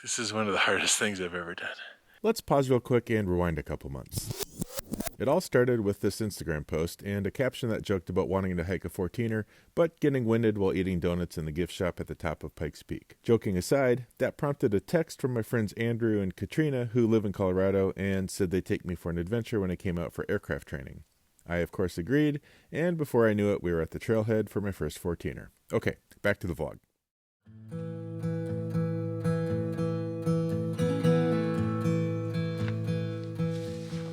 This is one of the hardest things I've ever done. Let's pause real quick and rewind a couple months. It all started with this Instagram post and a caption that joked about wanting to hike a 14'er, but getting winded while eating donuts in the gift shop at the top of Pikes Peak. Joking aside, that prompted a text from my friends Andrew and Katrina, who live in Colorado, and said they'd take me for an adventure when I came out for aircraft training. I, of course, agreed, and before I knew it, we were at the trailhead for my first 14'er. Okay, back to the vlog.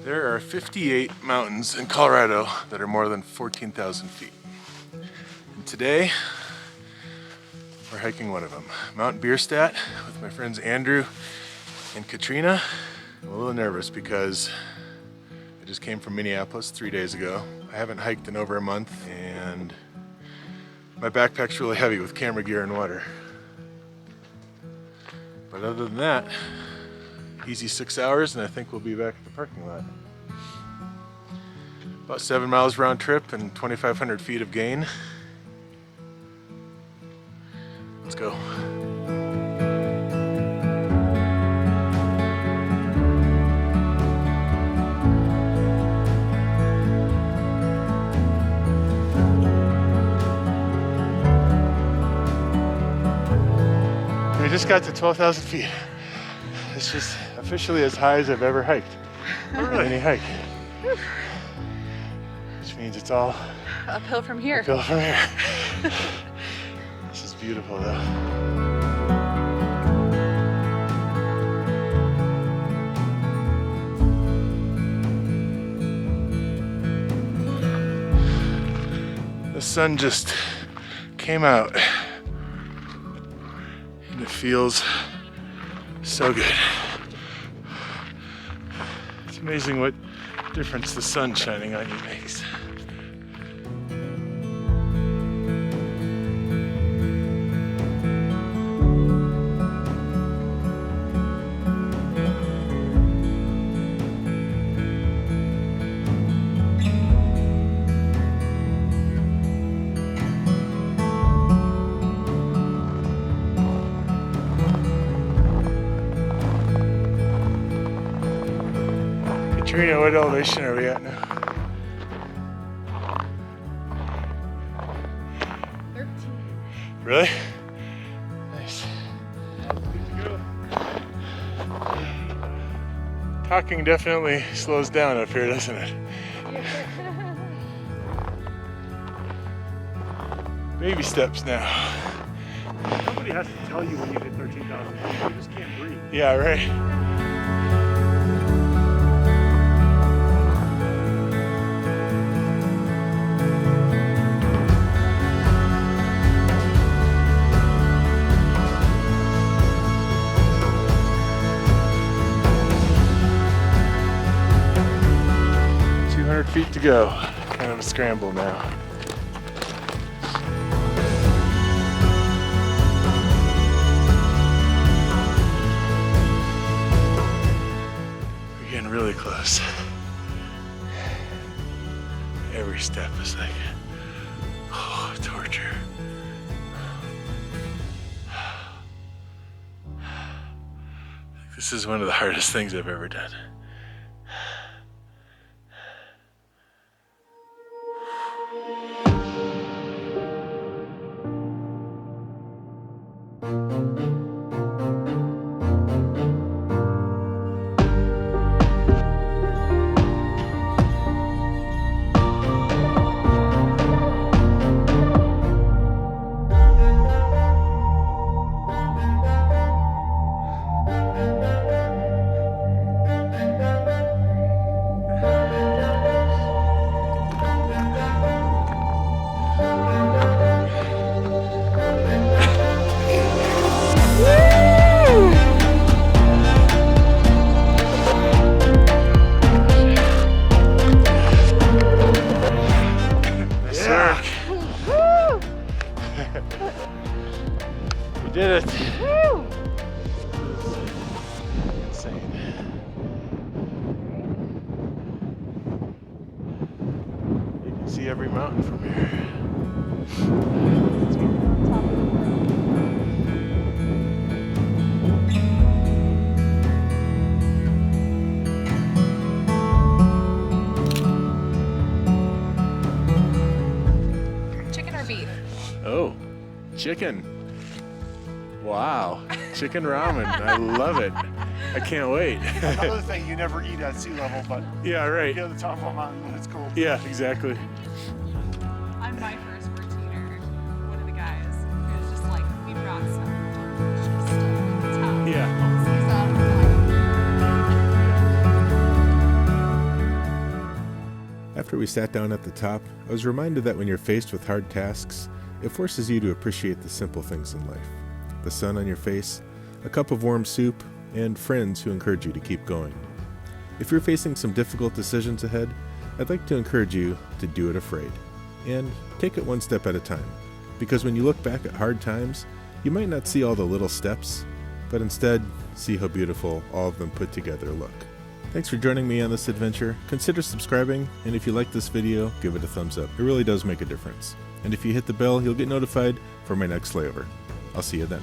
There are 58 mountains in Colorado that are more than 14,000 feet. And today, we're hiking one of them, Mount Bierstadt, with my friends Andrew and Katrina. I'm a little nervous because I just came from Minneapolis 3 days ago. I haven't hiked in over a month, and my backpack's really heavy with camera gear and water. But other than that, easy 6 hours, and I think we'll be back at the parking lot. About 7 miles round trip and 2,500 feet of gain. Let's go. We just got to 12,000 feet. It's just officially as high as I've ever hiked. Any hike. Which means it's all uphill from here. Uphill from here. This is beautiful though. The sun just came out and it feels so good. It's amazing what difference the sun shining on you makes. Katrina, what elevation are we at now? 13. Really? Nice. Good to go. Talking definitely slows down up here, doesn't it? Yeah. Baby steps now. Somebody has to tell you when you hit 13,000 feet. You just can't breathe. Yeah, right. Feet to go. Kind of a scramble now. We're getting really close. Every step is like, oh, torture. This is one of the hardest things I've ever done. We did it. Woo! Insane. You can see every mountain from here. Top of the world. chicken. Wow, chicken ramen. I love it. I can't wait. Another thing you never eat at sea level, but Yeah, right. you go to the top of a mountain and it's cool. Yeah, exactly. I'm my first 14'er. One of the guys who was just like, we brought some delicious stuff to the top. Yeah. After we sat down at the top, I was reminded that when you're faced with hard tasks, it forces you to appreciate the simple things in life. The sun on your face, a cup of warm soup, and friends who encourage you to keep going. If you're facing some difficult decisions ahead, I'd like to encourage you to do it afraid. And take it one step at a time. Because when you look back at hard times, you might not see all the little steps, but instead see how beautiful all of them put together look. Thanks for joining me on this adventure. Consider subscribing, and if you like this video, give it a thumbs up. It really does make a difference. And if you hit the bell, you'll get notified for my next layover. I'll see you then.